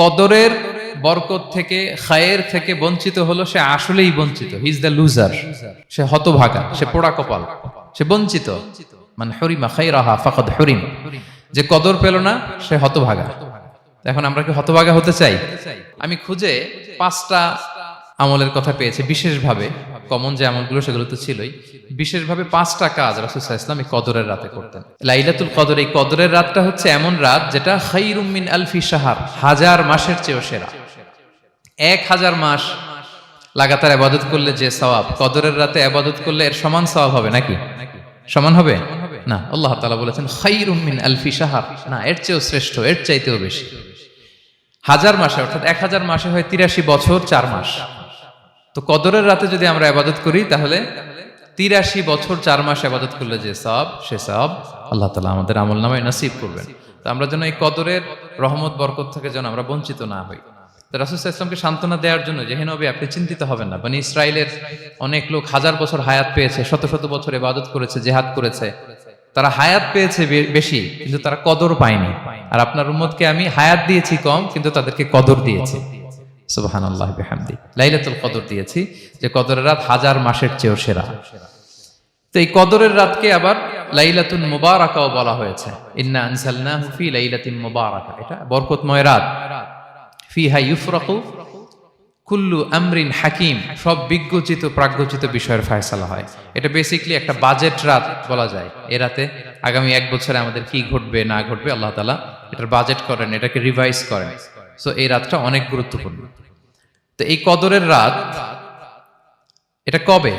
কদরের বরকত থেকে, খায়ের থেকে বঞ্চিত হলো, সে আসলেই বঞ্চিত। হি ইজ দ্য লুজার, সে হতভাগা, সে পোড়া কপাল, সে বঞ্চিত। মান হুরিমা খায়রাহা ফাকাদ হুরিম, যে কদর পেল না সে হতভাগা। এখন আমরা কি হতভাগা হতে চাই? আমি খুঁজে 5টা আমলের কথা পেয়েছি বিশেষভাবে, কমন যে আমলগুলো সেগুলো তো ছিলই, বিশেষভাবে 5টা কাজ রাসূল সাল্লাল্লাহু আলাইহি ওয়াসাল্লাম এই কদরের রাতে করতেন। লাইলাতুল কদর, এই কদরের রাতটা হচ্ছে এমন রাত যেটা খায়রুম মিন আলফি শাহর, 1000 মাসের চেয়েও সেরা। 1000 মাস লাগাতার ইবাদত করলে যে সওয়াব, কদরের রাতে ইবাদত করলে এর সমান সওয়াব হবে নাকি? সমান হবে না। আল্লাহ তাআলা বলেছেন খায়রুম মিন আলফি শাহর, না, এর চেয়েও শ্রেষ্ঠ, এর চাইতেও বেশি। 1000 মাসে, অর্থাৎ 1000 মাসে হয় 83 বছর 4 মাস। তো কদরের রাতে যদি আমরা ইবাদত করি তাহলে 83 বছর 4 মাস ইবাদত করলে যে সওয়াব, সে সওয়াব আল্লাহ তাআলা আমাদের আমলনামায় নসিব করবেন। তো আমরা যেন এই কদরের রহমত বরকত থেকে যেন আমরা বঞ্চিত না হই। তো রাসূল সাল্লাল্লাহু আলাইহি ওয়াসাল্লামকে সান্ত্বনা দেওয়ার জন্য, যে হে নবী আপনি চিন্তিত হবেন না, বনি ইসরাইলের অনেক লোক 1000 বছর হায়াত পেয়েছে, শত শত বছর ইবাদত করেছে, জিহাদ করেছে, তারা হায়াত পেয়েছে বেশি কিন্তু তারা কদর পায়নি। আর আপনার উম্মতকে আমি হায়াত দিয়েছি কম কিন্তু তাদেরকে কদর দিয়েছি। সুবহানাল্লাহ বিহামদি, লাইলাতুল কদর দিয়েছি, যে কদরের রাত 1000 মাসের চেয়েও সেরা। তো এই কদরের রাতকে আবার লাইলাতুন মুবারাকাও বলা হয়েছে। ইন্না আনজালনাহু ফি লাইলাতিন মুবারাকা, এটা বরকতময় রাত। ফিহা ইউফরাকু কুল্লু আমরিন হাকিম, সব বিজ্ঞচিত প্রাজ্ঞচিত বিষয়ের ফয়সালা হয়। এটা বেসিক্যালি একটা বাজেট রাত বলা যায়। এ রাতে আগামী 1 বছরে আমাদের কি ঘটবে না ঘটবে আল্লাহ তাআলা এটার বাজেট করেন, এটাকে রিভাইজ করেন। সো এই রাতটা অনেক গুরুত্বপূর্ণ। তো এই কদরের রাত, এটা কবে?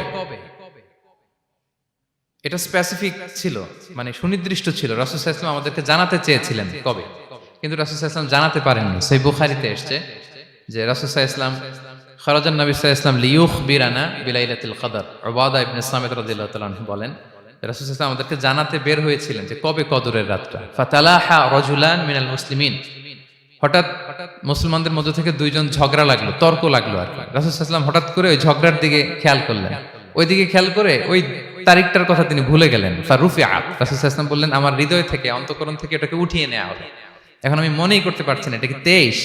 এটা স্পেসিফিক ছিল, মানে সুনির্দিষ্ট ছিল। রাসূল সাল্লাল্লাহু আলাইহি ওয়াসাল্লাম আমাদেরকে জানাতে চেয়েছিলেন কবে, কিন্তু রাসূল সাল্লাল্লাহু আলাইহি ওয়াসাল্লাম জানাতে পারেননি। সহিহ বুখারীতে এসেছে যে রাসূল সাল্লাল্লাহু আলাইহি ওয়াসাল্লাম খারাজান নবী সাল্লাল্লাহু আলাইহি ওয়াসাল্লাম লিয়ুখবিরানা বিলাইলাতিল কদর। উবাদা ইবনে সামিত রাদিয়াল্লাহু তাআলা আনহু বলেন, রাসূল সাল্লাল্লাহু আলাইহি ওয়াসাল্লাম আমাদেরকে জানাতে বের হয়েছিলেন যে কবে কদরের রাতটা। ফাতালাহা রাজুলান মিনাল মুসলিমিন, হঠাৎ মুসলমানদের মধ্য থেকে 2 জন ঝগড়া লাগলো, তর্ক লাগলো আর কি। রাসূল সাল্লাল্লাহু আলাইহি ওয়াসাল্লাম হঠাৎ করে ওই ঝগড়ার দিকে খেয়াল করলেন, ওই দিকে খেয়াল করে ওই তারিখটার কথা তিনি ভুলে গেলেন। ফারুফিআত, রাসূল সাল্লাল্লাহু আলাইহি ওয়াসাল্লাম বললেন আমার হৃদয় থেকে, অন্তঃকরণ থেকে এটাকে উঠিয়ে নেওয়া হবে। এখন আমি মনেই করতে পারছি না এটা কি 23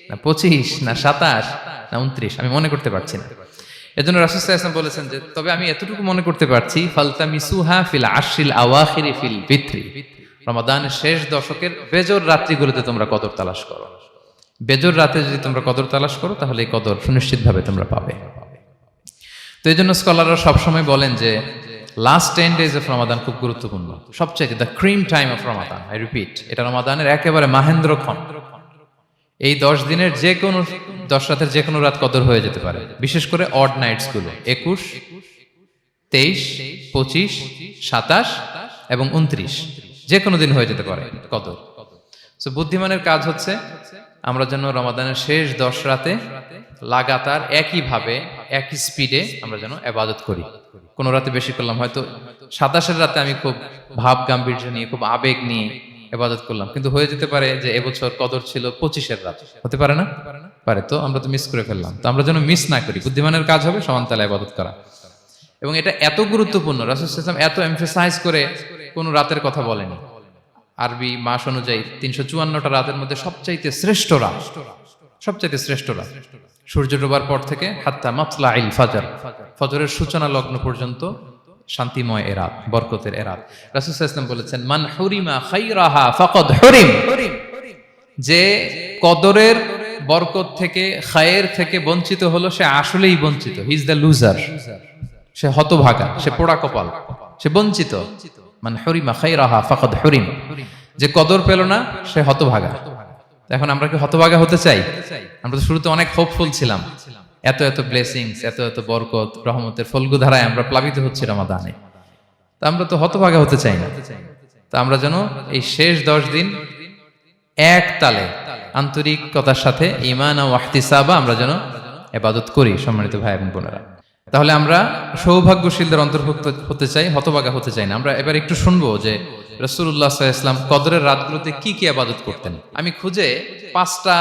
না 25 না 27 না 29, আমি মনে করতে পারছি না। এজন্য রাসূল সাল্লাল্লাহু আলাইহি ওয়াসাল্লাম বলেছেন যে তবে আমি এতটুকু মনে করতে পারছি, ফালতামিসুহা ফিল আশরিল আওয়াখিরি ফিল বিত্রি, রমাদানের শেষ দশকের বেজর রাত্রিগুলোতে তোমরা কদর তালাশ করো। বেজর রাতে যদি তোমরা কদর তালাশ করো তাহলে এই কদর সুনিশ্চিতভাবে তোমরা পাবে। তো এই জন্য স্কলাররা সবসময় বলেন যে লাস্ট 10 days অফ রমাদান খুব গুরুত্বপূর্ণ, সবচেয়ে the cream time of Ramadan. I repeat, এটা রমাদানের একেবারে মাহেন্দ্রক্ষণ। এই 10 দিনের যে কোনো 10 রাতের যে কোনো রাত কদর হয়ে যেতে পারে, বিশেষ করে অড নাইটস গুলো 21, 23, 25, 27 এবং 29, যে কোনো দিন হয়ে যেতে পারে কদর। সো বুদ্ধিমানের কাজ হচ্ছে আমরা যেন রমাদানের শেষ 10 রাতে লাগাতার একইভাবে একই স্পিডে আমরা যেন ইবাদত করি। কোন রাতে বেশি করলাম, হয়তো 27-এর রাতে আমি খুব ভাব গাম্ভীর্য নিয়ে, খুব আবেগ নিয়ে ইবাদত করলাম, কিন্তু হয়ে যেতে পারে যে এবছর কদর ছিল 25-এর রাত, হতে পারে না? পারে। তো আমরা তো মিস করে ফেললাম। তো আমরা যেন মিস না করি। বুদ্ধিমানের কাজ হবে সমান তালে ইবাদত করা। এবং এটা এত গুরুত্বপূর্ণ, রাসূল সাল্লাল্লাহু আলাইহি ওয়াসাল্লাম এত এমফাসাইজ করে কোন রাতের কথা বলেনি। আরবি মাস অনুযায়ী 354টা রাতের মধ্যে সবচাইতে শ্রেষ্ঠ রাত, সবচাইতে শ্রেষ্ঠ রাত সূর্য ডোবার পর থেকে হাত্তা মাতলাইল ফাজর, ফজরের সূচনা লগ্ন পর্যন্ত শান্তিময় এ রাত, বরকতের এ রাত। রাসূল সাল্লাল্লাহু আলাইহি ওয়াসাল্লাম বলেছেন মান হুরিমা খায়রাহা ফাকাদ হুরিম, যে কদরের বরকত থেকে, খায়ের থেকে বঞ্চিত হলো, সে আসলেই বঞ্চিত। হি ইজ দ্য লুজার, সে হতভাগা, সে পোড়া কপাল, সে বঞ্চিত। মান হুরিমা খায়রাহা ফাকাদ হুরিম, যে কদর পেল না সে হতভাগা। এখন আমরা কি হতভাগা হতে চাই? আমরা তো শুরুতে অনেক হোপফুল ছিলাম, এত এত ব্লেসিংস, এত এত বরকত, রহমতের ফলগুধারায় আমরা প্লাবিত হচ্ছি রমাদানে। তা আমরা তো হতভাগা হতে চাই না। তা আমরা যেন এই শেষ 10 দিন এক তালে আন্তরিকতার সাথে ঈমান ও ইহতিসাবা আমরা যেন ইবাদত করি। সম্মানিত ভাই এবং বোনেরা, তাহলে আমরা সৌভাগ্যশীলদের অন্তর্ভুক্ত হতে চাই, হতভাগা হতে চাই না। আমরা এবার একটু শুনবো যে রাসূলুল্লাহ সাল্লাল্লাহু আলাইহি ওয়াসাল্লাম কদরের রাতগুলোতে কি কি ইবাদত করতেন। আমি খুঁজে 5টা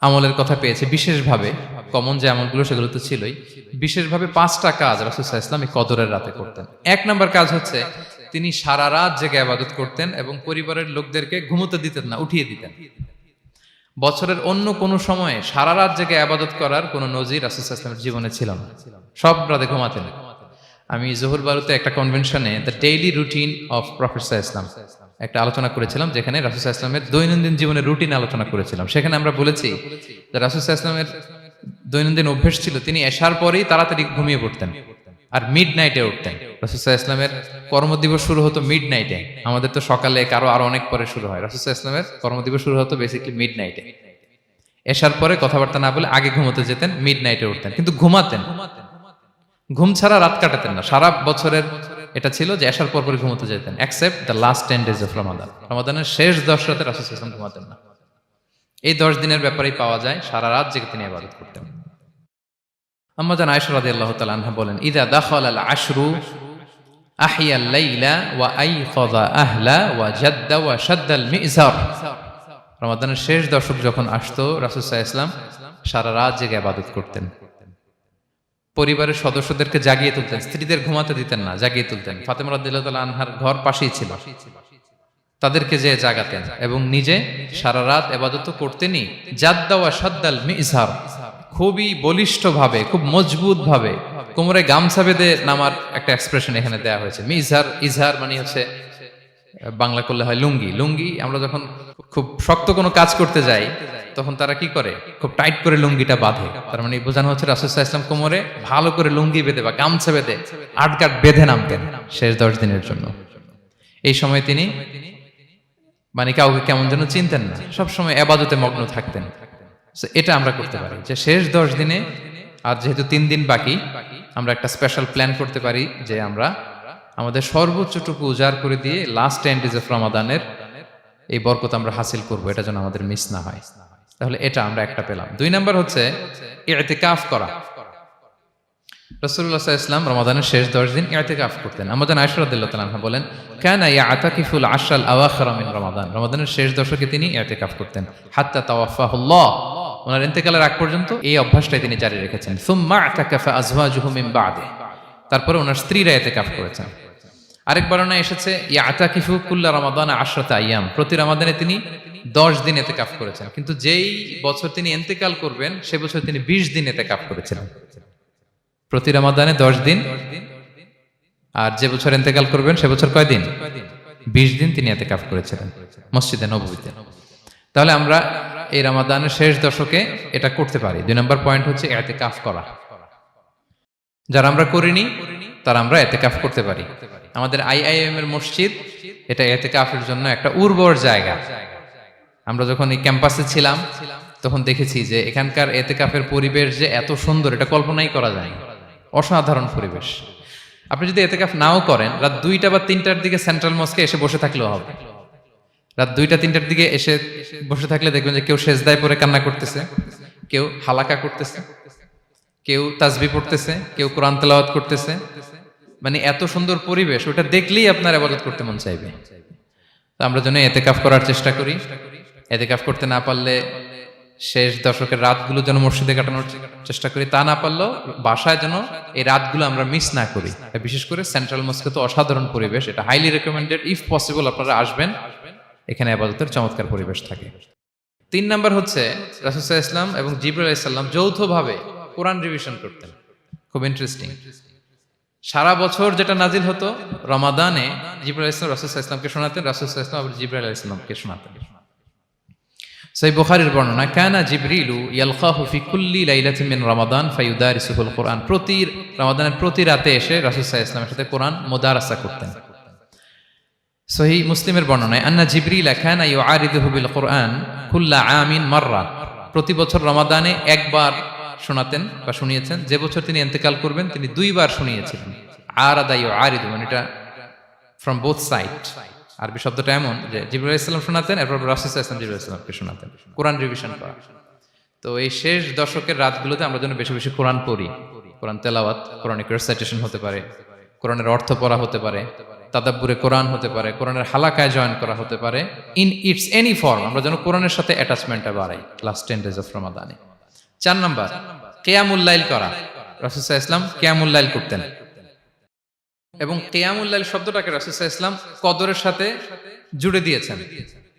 আমলের কথা পেয়েছি বিশেষভাবে, কমন যে আমলগুলো সেগুলো তো ছিলই, বিশেষভাবে 5টা কাজ রাসূল সাল্লাল্লাহু আলাইহি ওয়াসাল্লাম এই কদরের রাতে করতেন। 1 নম্বর কাজ হচ্ছে তিনি সারা রাত জেগে ইবাদত করতেন এবং পরিবারের লোকদেরকে ঘুমোতে দিতেন না, উঠিয়ে দিতেন। বছরের অন্য কোনো সময়ে সারা রাত জেগে আবাদত করার কোনো নজির রাসূল সাল্লাল্লাহু আলাইহি ওয়াসাল্লামের জীবনে ছিল না। সব রাতে ঘুমাতেন। আমি জোহর বারুতে একটা কনভেনশনে the daily routine of prophet সাল্লাল্লাহু আলাইহি ওয়াসাল্লাম একটা আলোচনা করেছিলাম, যেখানে রাসূল সাল্লাল্লাহু আলাইহি ওয়াসাল্লামের দৈনন্দিন জীবনের রুটিন আলোচনা করেছিলাম। সেখানে আমরা বলেছি যে রাসূল সাল্লাল্লাহু আলাইহি ওয়াসাল্লামের দৈনন্দিন অভ্যাস ছিল তিনি এশার পরেই তাড়াতাড়ি ঘুমিয়ে পড়তেন আর মিড নাইটে উঠতেন। রাসূল সাল্লাল্লাহু আলাইহি ওয়াসাল্লামের কর্মদিবস শুরু হতো মিড নাইটে। আমাদের তো সকালে, কারো আরো অনেক পরে শুরু হয়। রাসূল সাল্লাল্লাহু আলাইহি ওয়াসাল্লামের কর্মদিবস শুরু হতো বেসিক্যালি মিড নাইটে। এশার পরে কথাবার্তা না বলে আগে ঘুমোতে যেতেন, মিড নাইটে উঠতেন, কিন্তু ঘুমাতেন। ঘুম ছাড়া রাত কাটাতেন না। সারা বছরের এটা ছিল যে এশার পর পরে ঘুমোতে যেতেন, except the last 10 days of Ramadan. রমাদানের শেষ 10 রাতে রাসূল সাল্লাল্লাহু আলাইহি ওয়াসাল্লাম ঘুমাতেন না। এই 10 দিনের ব্যাপারেই পাওয়া যায় সারা রাত জেগে তিনি ইবাদত করতেন। আম্মা জান আয়েশা রাদিয়াল্লাহু তাআলা আনহা বলেন, ইযা দাখালাল আশরু আহিয়াল লাইলা ওয়া আইকাযা আহলা ওয়া জাদ্দা ওয়া শাদ্দাল মিজার। রমাদানের শেষ দশক যখন আসতো, রাসূল সাল্লাল্লাহু আলাইহি ওয়াসাল্লাম সারা রাত জেগে ইবাদত করতেন। পরিবারের সদস্যদেরকে জাগিয়ে তুলতেন, স্ত্রীদের ঘুমাতে দিতেন না, জাগিয়ে তুলতেন। ফাতেমা রাদিয়াল্লাহু তাআলা আনহার ঘর পাশেই ছিল, তাদেরকে যে জাগাতেন এবং নিজে সারা রাত ইবাদত করতেনই। জাদ্দা ওয়া শাদ্দাল মিজার, খুবই বলিষ্ঠ ভাবে, খুব মজবুত ভাবে কোমরে গামছা বেঁধে নামার একটা এক্সপ্রেশন এখানে দেয়া হয়েছে। মিজার, ইজহার মানে হচ্ছে বাংলা করলে হয় লুঙ্গি। লুঙ্গি আমরা যখন খুব শক্ত কোনো কাজ করতে যাই তখন তারা কি করে, খুব টাইট করে লুঙ্গিটা বাঁধে। তার মানে বোঝানো হচ্ছে রাসূল সাল্লাল্লাহু আলাইহি ওয়াসাল্লাম কোমরে ভালো করে লুঙ্গি বেঁধে বা গামছা বেঁধে আটকাট বেঁধে নামতেন শেষ 10 দিনের জন্য। এই সময় তিনি মানে কাউকে কেমন যেন চিনতেন না, সবসময় ইবাদতে মগ্ন থাকতেন। এটা আমরা করতে পারি যে শেষ 10 দিনে, আর যেহেতু 3 দিন বাকি, আমরা একটা স্পেশাল প্ল্যান করতে পারি যে আমরা আমাদের সর্বোচ্চটুকু উজাড় করে দিয়ে লাস্ট 10 days অফ রমাদানের এই বরকত আমরা হাসিল করব, এটা যেন আমাদের মিস না হয়। তাহলে এটা আমরা একটা পেলাম। 2 নাম্বার হচ্ছে ইতিকাফ করা। রাসূলুল্লাহ সাল্লাল্লাহু আলাইহি ওয়াসাল্লাম রমাদানের শেষ 10 দিন ইতিকাফ করতেন। আমাদের আয়েশা রাদিয়াল্লাহু তাআলা আনহা বলেন, কানা ইয়াতাকিফুল আশরাল আওয়াখির মিন রমাদান। রমাদানের শেষ দশকে তিনি ইতিকাফ করতেন। হাত্তা তাওয়াফাহুল্লাহ, ওনার ইন্তেকালের আগ পর্যন্ত এই অভ্যাসটাই তিনি জারি রেখেছেন। সুম্মা আতাকাফা আজওয়াজুহু মিন বাদে, তারপরে ওনার স্ত্রীরা ইতিকাফ করেছেন। আরেক বর্ণনায় এসেছে ইয়াতাকিফু কুল্লা রমাদান 10 আইয়াম, প্রতি রমাদানে তিনি 10 দিন ইতিকাফ করেছেন। কিন্তু যেই বছর তিনি ইন্তেকাল করবেন সে বছর তিনি 20 দিন ইতিকাফ করেছিলেন। প্রতি রমাদানে 10 দিন, আর যে বছর ইন্তেকাল করবেন সে বছর কয় দিন? 20 দিন তিনি ইতিকাফ করেছিলেন মসজিদে নববীতে। তাহলে আমরা এই রমাদানের শেষ দশকে এটা করতে পারি। 2 নম্বর পয়েন্ট হচ্ছে ইতিকাফ করা। যারা আমরা করিনি তারা আমরা ইতিকাফ করতে পারি। আমাদের আইআইএম এর মসজিদ এটা ইতিকাফের জন্য একটা উর্বর জায়গা। আমরা যখন এই ক্যাম্পাসে ছিলাম তখন দেখেছি যে এখানকার ইতিকাফের পরিবেশ যে এত সুন্দর, এটা কল্পনাই করা যায় না। অসাধারণ পরিবেশ। আপনি যদি ইতিকাফ নাও করেন, রাত 2টা বা 3টার দিকে সেন্ট্রাল মস্কে এসে বসে থাকলেও হবে। রাত 2টা 3টার দিকে এসে বসে থাকলে দেখবেন যে কেউ সেজদায় পড়ে কান্না করতেছে, কেউ হালাকা করতেছে, কেউ তাসবিহ পড়তেছে, কেউ কোরআন তেলাওয়াত করতেছে। মানে এত সুন্দর পরিবেশ, ওটা দেখলেই আপনার ইবাদত করতে মন চাইবে। তো আমরা যেন ইতিকাফ করার চেষ্টা করি। ইতিকাফ করতে না পারলে শেষ দশকের রাতগুলো যেন মসজিদে কাটানোর চেষ্টা করি, তা না পারলেও বাসায় যেন এই রাতগুলো আমরা মিস না করি। বিশেষ করে সেন্ট্রাল মস্কে তো অসাধারণ পরিবেশ, এটা হাইলি রেকমেন্ডেড। ইফ পসিবল আপনারা আসবেন, এখানে ইবাদতের চমৎকার পরিবেশ থাকে। 3 নাম্বার হচ্ছে রাসূল সাল্লাল্লাহু আলাইহি ওয়াসাল্লাম এবং জিবরাইল আলাইহিস সালাম যৌথভাবে কোরআন রিভিশন করতেন। খুব ইন্টারেস্টিং। সারা বছর যেটা নাজিল হতো, রমাদানে জিবরাইল আলাইহিস সালাম রাসূল সাল্লাল্লাহু আলাইহি ওয়াসাল্লামকে শোনাতেন, রাসূল সাল্লাল্লাহু আলাইহি ওয়াসাল্লাম আবার জিবরাইল আলাইহিস সালামকে শোনাতেন। সহিহ বুখারীর বর্ণনা, কানা জিবরিলু ইয়ালকাহু ফি কুল্লি লাইলাতিন মিন রমাদান ফায়ুদারিসুহুল কুরআন। প্রতি রমাদানের প্রতি রাতে এসে রাসূল সাল্লাল্লাহু আলাইহি ওয়াসাল্লামের সাথে কোরআন মুদারাসা করতেন। সহিহ মুসলিমের বর্ণনায়, আন্না জিবরিল কানা ইউআরিদুহু বিল কুরআন কুল্লা আমিন মাররা। প্রতি বছর রমাদানে একবার শোনাতেন বা শুনিয়েছেন। যে বছর তিনি ইন্তেকাল করবেন তিনি 2 বার শুনিয়েছিলেন। আরাদা ইউআরিদু মানে এটা ফ্রম বোথ সাইড। আরবি শব্দটা এমন যে জিবরাইল আলাইহিস সালাম শোনাতেন, এরপর রাসূল সাল্লাল্লাহু আলাইহি ওয়াসাল্লাম জিবরাইল আলাইহিস সালামকে শোনাতেন। কোরআন রিভিশন করা। তো এই শেষ দশকের রাতগুলোতে আমরা যেন বেশি বেশি কোরআন পড়ি। কোরআন তেলাওয়াত, কোরআনিক রিসাইটেশন হতে পারে, কোরআনের অর্থ পড়া হতে পারে, তাদাব্বুরে কোরআন হতে পারে, কোরআনের হালাকায় জয়েন করা হতে পারে। ইন ইটস এনি ফর্ম আমরা যেন কোরআনের সাথে অ্যাটাচমেন্টটা বাড়াই লাস্ট 10 days অফ রমাদানে। 4 নাম্বার কিয়ামুল লাইল করা। রাসূল সাল্লাল্লাহু আলাইহি ওয়াসাল্লাম কিয়ামুল লাইল করতেন এবং কিয়ামুল লাইল শব্দটাকে রাসূল সাল্লাল্লাহু আলাইহি ওয়াসাল্লাম কদরের সাথে জুড়ে দিয়েছেন।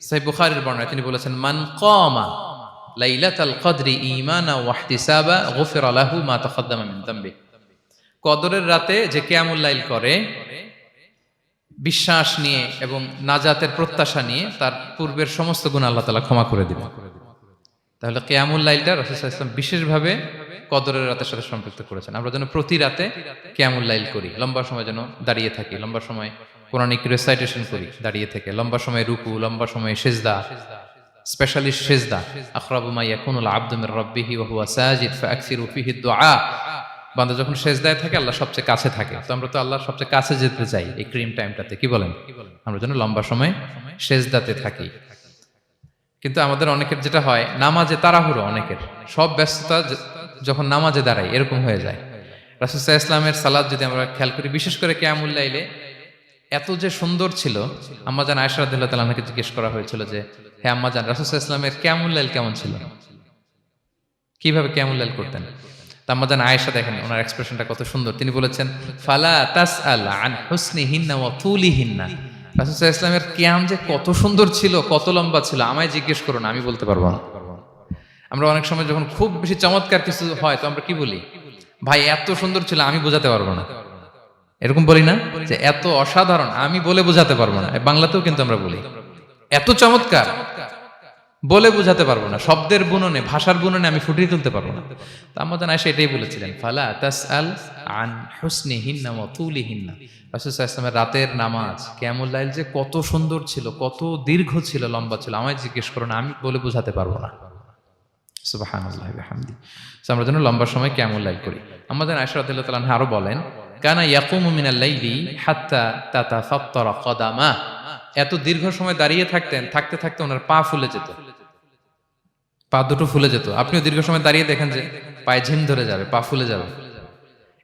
সহিহ বুখারীর বর্ণনায় তিনি বলেছেন, মান কামা লাইলাতাল কদরি ঈমানা ওয়া ইহতিসাবা গুফিরা লাহু মা তাকাদ্দামা মিন যামবি। কদরের রাতে যে কিয়ামুল লাইল করে বিশ্বাস নিয়ে এবং নাজাতের প্রত্যাশা নিয়ে তার পূর্বের সমস্ত গুনাহ আল্লাহ তাআলা ক্ষমা করে দিবেন। তাহলে কিয়ামুল লাইলটা রাসূল সাল্লাল্লাহু আলাইহি ওয়াসাল্লাম বিশেষভাবে কদরের রাতের সাথে সম্পৃক্ত করেছেন। আমরা যেন প্রতি রাতে কিয়ামুল লাইল করি, লম্বা সময় যেন দাঁড়িয়ে থাকি, লম্বা সময় কোরআনিক রেসাইটেশন করি দাঁড়িয়ে থেকে, লম্বা সময় রুকু, লম্বা সময় সিজদা, স্পেশালি সিজদা। আখরাবু মা ইয়াকুনুল আবদু মির রাব্বিহি ওয়া হুয়া সাজিদ ফাআকসিরু ফিহি দুআ। বান্দা যখন সিজদায় থাকে আল্লাহ সবচেয়ে কাছে থাকে, তো আমরা তো আল্লাহর সবচেয়ে কাছে যেতে চাই এই ক্রিম টাইমটাতে, কি বলেন? আমরা যেন লম্বা সময় সিজদাতে থাকি। কিন্তু আমাদের অনেকের যেটা হয়, নামাজে তাড়াহুড়ো, অনেকের সব ব্যস্ততা যখন নামাজে দাঁড়াই এরকম হয়ে যায়। রাসূল সাল্লাল্লাহু আলাইহি ওয়াসাল্লামের সালাত যদি আমরা খেয়াল করি, বিশেষ করে কিয়ামুল লাইলে এত যে সুন্দর ছিল। আম্মাজান আয়েশা রাদিয়াল্লাহু তাআলা আনহাকে জিজ্ঞেস করা হয়েছিল যে, হে আম্মাজান, রাসূল সাল্লাল্লাহু আলাইহি ওয়াসাল্লামের কিয়ামুল লাইল কেমন ছিল, কিভাবে কিয়ামুল লাইল করতেন? আম্মাজান আয়েশা, দেখেন ওনার এক্সপ্রেশনটা কত সুন্দর। তিনি বলেছেন, ফালা তাসআল আন হুসনিহিন্না ওয়া তুলিহিন্না। রাসূল সাল্লাল্লাহু আলাইহি ওয়াসাল্লামের কিয়াম যে কত সুন্দর ছিল, কত লম্বা ছিল, আমায় জিজ্ঞেস করুন, আমি বলতে পারবো না। আমরা অনেক সময় যখন খুব বেশি চমৎকার কিছু হয় তো আমরা কি বলি, ভাই এত সুন্দর ছিল, আমি বোঝাতে পারবো না। এরকম বলি না যে এত অসাধারণ, আমি বলে বোঝাতে পারবো না। বাংলাতেও কিন্তু আমরা বলি এত চমৎকার, বলে বোঝাতে পারবো না, শব্দের বুননে, ভাষার বুননে আমি ফুটিয়ে তুলতে পারবো না। তো আম্মাজান আয়েশা এটাই বলেছিলেন, ফালা তাসআল আন হুসনিহিন্না ওয়া তুলিহিন্না। রাসূল সাল্লাল্লাহু আলাইহি ওয়াসাল্লামের রাতের নামাজ কিয়ামুল লাইল যে কত সুন্দর ছিল, কত দীর্ঘ ছিল, লম্বা ছিল, আমায় জিজ্ঞেস করো না, আমি বলে বোঝাতে পারবো না। সুবহানাল্লাহি ওয়া বিহামদি। আমরা যেন লম্বা সময় কিয়ামুল লাইল করি। আম্মাজান আয়েশা রাদিয়াল্লাহু তাআলা আনহা আরো বলেন, কানা ইয়াকুমু মিনাল লাইলি হাত্তা তাতাফাত্তারা কদামা। এত দীর্ঘ সময় দাঁড়িয়ে থাকতেন, থাকতে থাকতে ওনার পা ফুলে যেত, পা দুটো ফুলে যেত। আপনিও দীর্ঘ সময় দাঁড়িয়ে দেখেন যে পায়ে ঝিম ধরে যাবে, পা ফুলে যাবে,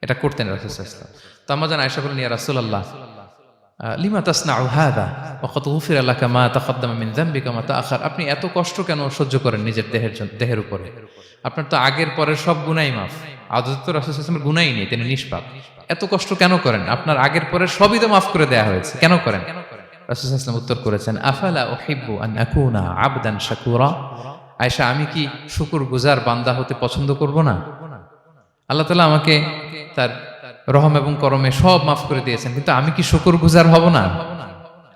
এটা করতেন রাসূল সাল্লাল্লাহু আলাইহি ওয়াসাল্লাম। তো আম্মাজান আয়েশা বলেন, ইয়া রাসূলুল্লাহ লিমা তাসনাউ হাযা ওয়া কদ গুফিরা লাকা মা তাকাদ্দামা মিন যামবিকা মা তাআখার। আপনি এত কষ্ট কেন সহ্য করেন নিজের দেহের উপরে? আপনার তো আগের পরের সব গুনাহ মাফ। আদতে তো রাসূল সাল্লাল্লাহু আলাইহি ওয়াসাল্লামের গুনাহই নেই, তিনি নিষ্পাপ। এত কষ্ট কেন করেন? আপনার আগের পরের সবই তো মাফ করে দেয়া হয়েছে, কেন করেন? রাসূল সাল্লাল্লাহু আলাইহি ওয়াসাল্লাম উত্তর করেছেন, আফালা উহিব্বু আন আকুনা আবদান শাকুরা। আয়েশা, আমি কি শুকরগুজার বান্দা হতে পছন্দ করব না? আল্লাহ তাআলা আমাকে তার রহম এবং করমে সব মাফ করে দিয়েছেন, কিন্তু আমি কি শুকরগুজার হব না?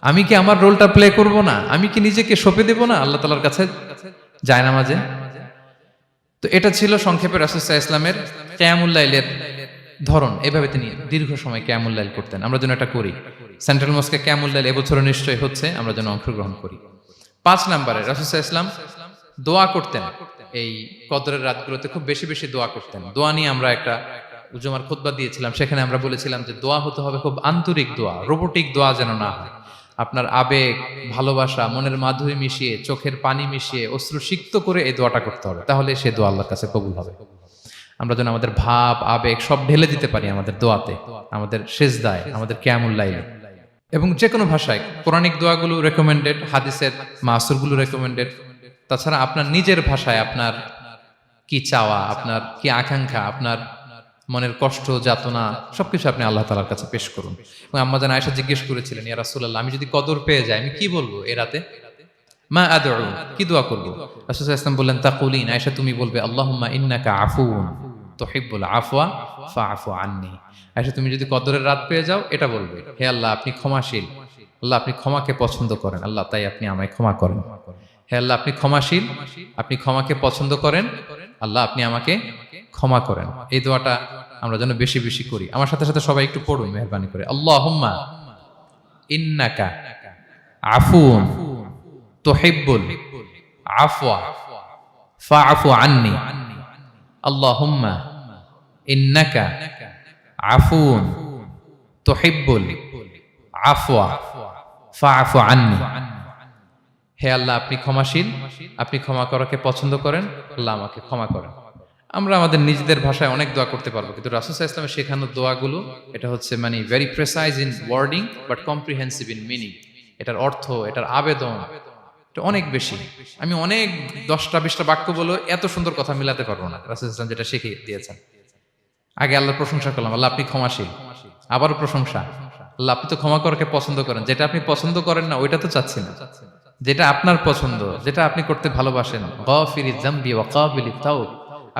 আমি কি আমার রোলটা প্লে করব না? আমি কি নিজেকে সঁপে দেব না আল্লাহ তাআলার কাছে জায়নামাজে? তো এটা ছিল সংক্ষেপে রাসূল সাল্লাল্লাহু আলাইহি ওয়াসাল্লামের কিয়ামুল লাইলের ধরন। এভাবে তিনি দীর্ঘ সময় কিয়ামুল লাইল করতেন। আমরা যেন এটা করি। সেন্ট্রাল মস্কে কিয়ামুল লাইল এবছরও নিশ্চয়ই হচ্ছে, আমরা যেন অংশগ্রহণ করি। 5 নম্বরে রাসূল সাল্লাল্লাহু আলাইহি ওয়াসাল্লাম দোয়া করতেন। এই কদরের রাতগুলোতে খুব বেশি বেশি দোয়া করতেন। দোয়া নিয়ে আমরা একটা জুমার খুতবা দিয়েছিলাম, সেখানে আমরা বলেছিলাম যে দোয়া হতে হবে খুব আন্তরিক দোয়া, রোবোটিক দোয়া যেন না হয়। আপনার আবেগ, ভালোবাসা, মনের মাধুরী মিশিয়ে, চোখের পানি মিশিয়ে, অশ্রু সিক্ত করে এই দোয়াটা করতে হবে, তাহলে সে দোয়া আল্লাহর কাছে কবুল হবে। আমরা যেন আমাদের ভাব, আবেগ সব ঢেলে দিতে পারি আমাদের দোয়াতে, আমাদের সিজদায়, আমাদের কিয়ামুল লাইলে। এবং যে কোনো ভাষায় কোরআনিক দোয়াগুলো রেকমেন্ডেড, হাদিসের মাসুরগুলো রেকমেন্ডেড। তাছাড়া আপনার নিজের ভাষায় আপনার কি চাওয়া, আপনার কি আকাঙ্ক্ষা, আপনার মনের কষ্ট, যাতনা সবকিছু আপনি আল্লাহ তাআলার কাছে পেশ করুন। এবং আম্মাজান আয়েশা জিজ্ঞেস করেছিলেন, ইয়া রাসূলুল্লাহ, আমি যদি কদর পেয়ে যাই আমি কি বলবো এ রাতে? মা আদউ, কি দোয়া করব? রাসূল সাল্লাল্লাহু আলাইহি ওয়াসাল্লাম বললেন, তাকুলিন, আয়েশা তুমি বলবে, আল্লাহুম্মা ইন্নাকা আফুউন তুহিব্বুল আফওয়া ফাআফু আন্নী। আয়েশা তুমি যদি কদরের রাত পেয়ে যাও এটা বলবে, হে আল্লাহ আপনি ক্ষমাশীল, আল্লাহ আপনি ক্ষমাকে পছন্দ করেন, আল্লাহ তাই আপনি আমায় ক্ষমা করেন। হে আল্লাহ আপনি ক্ষমাশীল, আপনি ক্ষমাকে পছন্দ করেন, আল্লাহ আপনি আমাকে ক্ষমা করেন। এই দোয়াটা আমরা যেন বেশি বেশি করি। আমার সাথে সাথে সবাই একটু পড়ুন মেহেরবানি করে, আল্লাহুম্মা ইন্নাকা আফুউন তুহিব্বুল আফওয়া ফাআফু আন্নী। আল্লাহুম্মা ইন্নাকা আফুউন তুহিব্বুল আফওয়া ফাআফু আন্নী। হে আল্লাহ আপনি ক্ষমাশীল, আপনি ক্ষমা করাকে পছন্দ করেন, আল্লাহ আমাকে ক্ষমা করেন। আমরা আমাদের নিজেদের ভাষায় অনেক দোয়া করতে পারবো, কিন্তু রাসূল সাল্লাল্লাহু আলাইহি ওয়াসাল্লামের শেখানো দোয়াগুলো এটা হচ্ছে মানে very precise in wording but comprehensive in meaning. এটার অর্থ, এটার আবেদন এটা অনেক বেশি। আমি অনেক 10টা-20টা বাক্য বলে এত সুন্দর কথা মিলাতে পারবো না। রাসূল সাল্লাল্লাহু আলাইহি ওয়াসাল্লাম যেটা শিখিয়ে দিয়েছেন, আগে আল্লাহর প্রশংসা করলাম, আল্লাহ আপনি ক্ষমাশীল, আবারও প্রশংসা, আল্লাহ আপনি তো ক্ষমা করাকে পছন্দ করেন, যেটা আপনি পছন্দ করেন না ওইটা তো চাচ্ছি না। যেটা আপনার পছন্দ, যেটা আপনি করতে ভালোবাসেন, গাফিরিয যামবি ওয়া কাবিলিত তাওব,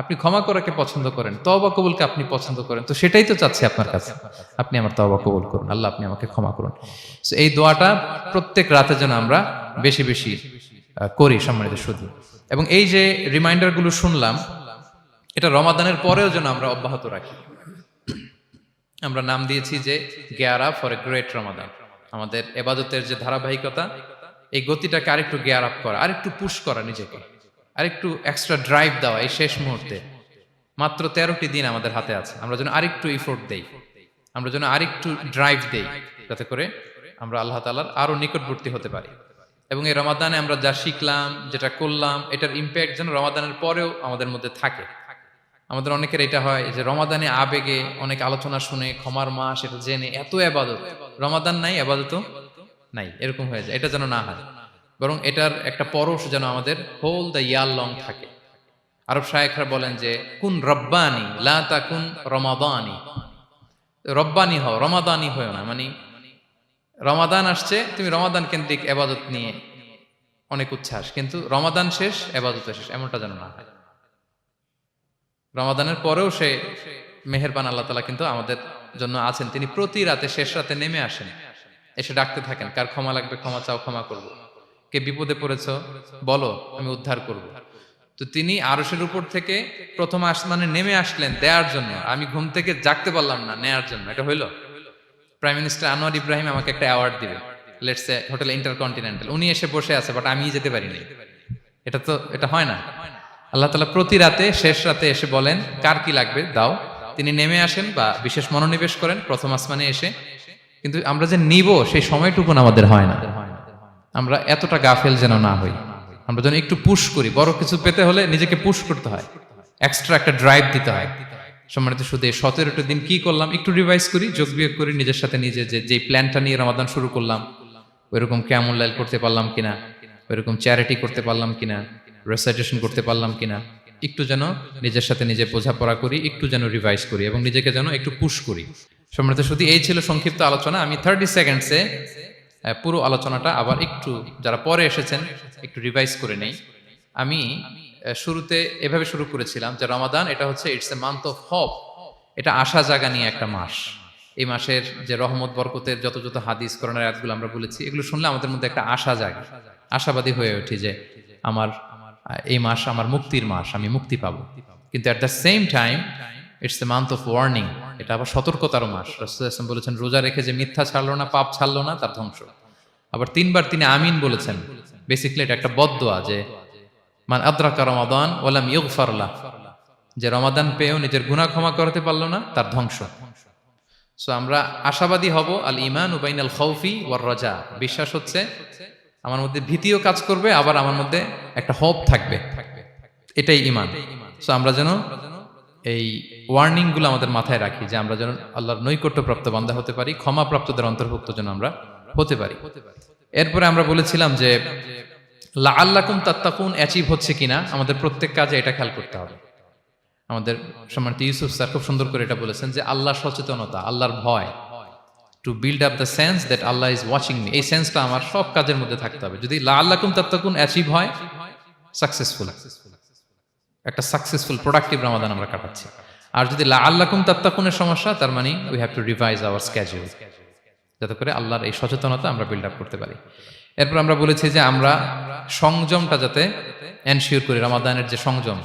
আপনি ক্ষমা করাকে পছন্দ করেন, তওবা কবুলকে আপনি পছন্দ করেন, তো সেটাই তো চাচ্ছি আপনার কাছে। আপনি আমার তওবা কবুল করুন, আল্লাহ আপনি আমাকে ক্ষমা করুন। সো এই দোয়াটা প্রত্যেক রাতে যেন আমরা বেশি বেশি করি সম্মানিত সুধী। এবং এই যে রিমাইন্ডারগুলো শুনলাম, এটা রমাদানের পরেও যেন আমরা অব্যাহত রাখি। আমরা নাম দিয়েছি যে gear up for a great Ramadan. আমাদের এবাদতের যে ধারাবাহিকতা, এই গতিটাকে আরেকটু গেয়ার আপ করা, আরেকটু পুশ করা নিজেকে, আরেকটু এক্সট্রা ড্রাইভ দেওয়া এই শেষ মুহূর্তে। মাত্র 13টি দিন আমাদের হাতে আছে, আমরা যেন আরেকটু ইফোর্ট দেই, আমরা যেন আরেকটু ড্রাইভ দেই, যাতে করে আমরা আল্লাহ তাআলার আরো নিকটবর্তী হতে পারি। এবং এই রমাদানে আমরা যা শিখলাম, যেটা করলাম, এটার ইম্প্যাক্ট যেন রমাদানের পরেও আমাদের মধ্যে থাকে। আমাদের অনেকের এটা হয় যে রমাদানে আবেগে অনেক আলোচনা শুনে, ক্ষমার মাস এটা জেনে এত এবাদত, রমাদান নাই এবাদতও নাই, এরকম হয়ে যায়। এটা যেন না হয়, বরং এটার একটা পরশ যেন আমাদের হোল দ্য ইয়ার লং থাকে। আরব শায়েখরা বলেন যে কুন রব্বানি লা তাকুন রমাদানি, রব্বানি হও, রমাদানি হও না। মানে রমাদান আসছে, তুমি রমাদান কেন্দ্রিক এবাদত নিয়ে অনেক উচ্ছ্বাস, কিন্তু রমাদান শেষ এবাদত শেষ, এমনটা যেন না হয়। রমাদানের পরেও সে মেহেরবান আল্লাহ তাআলা কিন্তু আমাদের জন্য আছেন। তিনি প্রতি রাতে শেষ রাতে নেমে আসেন, এসে ডাকতে থাকেন, কার ক্ষমা লাগবে ক্ষমা চাও, ক্ষমা করব। কে বিপদে পড়েছো বলো, আমি উদ্ধার করব। তো তিনি আরশের উপর থেকে প্রথম আসমানে নেমে আসলেন দেওয়ার জন্য। আমি ঘুম থেকে জাগতে পারলাম না, নেয়ার জন্য। এটা হইলো? প্রাইম মিনিস্টার আনোয়ার ইব্রাহিম আমাকে একটা অ্যাওয়ার্ড দিবে, লেটস সে হোটেল ইন্টারকন্টিনেন্টাল, উনি এসে বসে আছে, বাট আমি যেতে পারিনি। এটা হয় না। আল্লাহ তাআলা প্রতি রাতে শেষ রাতে এসে বলেন কার কি লাগবে দাও। তিনি নেমে আসেন বা বিশেষ মনোনিবেশ করেন প্রথম আসমানে এসে, কিন্তু আমরা যে নিব সেই সময়টুকু আমাদের হয় না। আমরা এতটা গাফেল যেন না হই, আমরা যেন একটু পুশ করি। বড় কিছু পেতে হলে নিজেকে পুশ করতে হয়, এক্সট্রা একটা ড্রাইভ দিতে হয়। সম্মানিত শুধু 17টা দিন কি করলাম একটু রিভাইজ করি, যোগ বিয়োগ করি নিজের সাথে নিজে, যে প্ল্যানটা নিয়ে রমাদান শুরু করলাম ওইরকম কিয়ামুল লাইল করতে পারলাম কিনা, ওইরকম চ্যারিটি করতে পারলাম কিনা, রেসাইটেশন করতে পারলাম কিনা, একটু যেন নিজের সাথে নিজে বোঝাপড়া করি, একটু যেন রিভাইজ করি এবং নিজেকে যেন একটু পুশ করি। সম্মানিত শুধু এই ছিল সংক্ষিপ্ত আলোচনা। আমি 30 সেকেন্ডসে পুরো আলোচনাটা আবার একটু যারা পরে এসেছেন একটু রিভাইজ করে নেই। আমি শুরুতে এভাবে শুরু করেছিলাম যে রমাদান এটা হচ্ছে it's a month of hope, এটা আশা জাগা নিয়ে একটা মাস। এই মাসের যে রহমত বরকতের যত যত হাদিস কোরআনের আয়াতগুলো আমরা বলেছি, এগুলো শুনলে আমাদের মধ্যে একটা আশা জাগে, আশাবাদী হয়ে উঠি যে আমার এই মাস আমার মুক্তির মাস, আমি মুক্তি পাবো। কিন্তু at the same time it's a month of warning, এটা আবার সতর্কতার মাস। রাসূলুল্লাহ সাল্লাল্লাহু আলাইহি ওয়াসাল্লাম বলেছেন রোজা রেখে যে মিথ্যা ছাড়লো না, পাপ ছাড়লো না, তার ধ্বংস। আবার 3 বার তিনি আমিন বলেছেন। বেসিক্যালি এটা একটা বদদোয়া যে মান আদরাকা রমাদান ওয়া লাম ইগফার লাহ, যে রমাদান পেয়েও নিজের গুনাহ ক্ষমা করতে পারলো না, তার ধ্বংস। সো আমরা আশাবাদী হব। আল ঈমানু বাইনাল খাউফি ওয়ার রাজা, বিশ্বাস হচ্ছে আমার মধ্যে ভীতিও কাজ করবে, আবার আমার মধ্যে একটা হোপ থাকবে, এটাই ঈমান। সো আমরা যেন এই ওয়ার্নিং গুলো আমাদের মাথায় রাখি যে আমরা যেন আল্লাহর নৈকট্যপ্রাপ্ত বান্দা হতে পারি, ক্ষমাপ্রাপ্তদের অন্তর্ভুক্ত যেন আমরা হতে পারি। এরপরে আমরা বলেছিলাম যে লাআল্লাকুম তাত্তাকুন অ্যাচিভ হচ্ছে কিনা আমাদের প্রত্যেক কাজে এটা খেয়াল করতে হবে। আমাদের সম্মানিত ইউসুফ স্যার খুব সুন্দর করে এটা বলেছেন যে আল্লাহর সচেতনতা, আল্লাহর ভয়, to build up the sense that Allah is watching me, এই সেন্সটা আমার সব কাজের মধ্যে থাকতে হবে। যদি লাআল্লাকুম তাত্তাকুন অ্যাচিভ হয়, সাকসেসফুল, একটা সাকসেসফুল প্রোডাক্টিভ রমাদান আমরা কাটাচ্ছি। আর যদি লাআল্লাকুম তাত্তাকুনের সমস্যা, তার মানে we have to revise hour schedule, যাতে করে আল্লাহর এই সচেতনতা আমরা বিল্ড আপ করতে পারি। এরপর আমরা বলেছি যে আমরা সংযমটা যাতে এনশিওর করি, রমাদানের যে সংযম,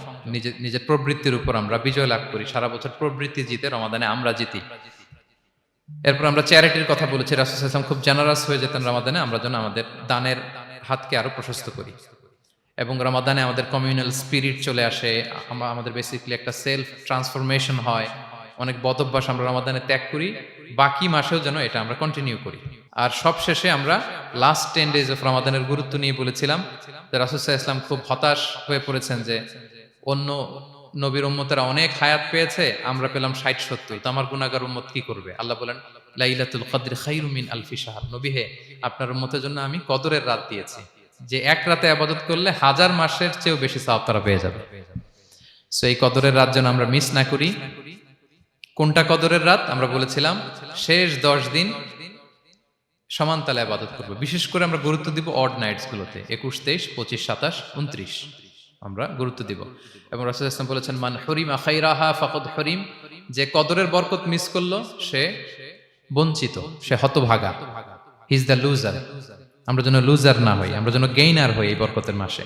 নিজের প্রবৃত্তির উপর আমরা বিজয় লাভ করি। সারা বছর প্রবৃত্তি জিতে, রমাদানে আমরা জিতি। এরপর আমরা চ্যারিটির কথা বলেছি। রাসূল সাল্লাল্লাহু আলাইহি ওয়াসাল্লাম খুব জেনারাস হয়ে যেতেন রমাদানে, আমরা যেন আমাদের দানের হাতকে আরো প্রশস্ত করি। এবং রমাদানে আমাদের কমিউনাল স্পিরিট চলে আসে, আমাদের বেসিক্যালি একটা সেলফ ট্রান্সফরমেশন হয়। অনেক বদ অভ্যাস আমরা রমাদানে ত্যাগ করি, বাকি মাসেও যেন এটা আমরা কন্টিনিউ করি। আর সবশেষে আমরা লাস্ট 10 days অফ রমাদানের গুরুত্ব নিয়ে বলেছিলাম যে রাসূল সাল্লাল্লাহু আলাইহি ওয়াসাল্লাম খুব হতাশ হয়ে পড়েছেন যে অন্য নবীর উম্মতেরা অনেক হায়াত পেয়েছে, আমরা পেলাম 60-70, তো আমার গুনাহগার উম্মত কি করবে? আল্লাহ বলেন লাইলাতুল কদর খায়রুম মিন আলফি শাহর, নবী হে আপনার উম্মতের জন্য আমি কদরের রাত দিয়েছি, যে এক রাতে ইবাদত করলে 1000 মাসের চেয়েও বেশি সওয়াব তারা পেয়ে যাবে। সো এই কদরের রাত যেন আমরা মিস না করি। কোনটা কদরের রাত? আমরা বলেছিলাম শেষ 10 দিন সমান তালে আবাদত করবো। বিশেষ করে আমরা গুরুত্ব দিব অড নাইটস গুলোতে, 21, 23, 25, 27, 29 আমরা গুরুত্ব দিব। এবং রাসূল ইসলাম বলেছেন, মান হুরিমা খাইরাহা ফাকাদ হুরিম, যে কদরের বরকত মিস করলো সে বঞ্চিত, সে হতভাগা, হি ইজ দ্য লুজার। আমরা যেন লুজার না হই, আমরা যেন গেইনার হই এই বরকতের মাসে।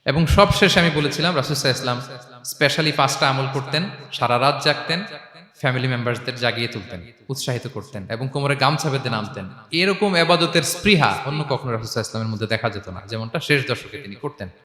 এবং সবশেষে আমি বলেছিলাম রাসূল সাল্লাল্লাহু আলাইহি ওয়াসাল্লাম স্পেশালি 5টা আমল করতেন, সারা রাত জাগতেন, ফ্যামিলি মেম্বারসদের জাগিয়ে তুলতেন, উৎসাহিত করতেন এবং কোমরে গামছা বেঁধে নামতেন। এরকম ইবাদতের স্পৃহা অন্য কখনো রাসূল সাল্লাল্লাহু আলাইহি ওয়াসাল্লামের মধ্যে দেখা যেত না, যেমনটা শেষ দশকে তিনি করতেন।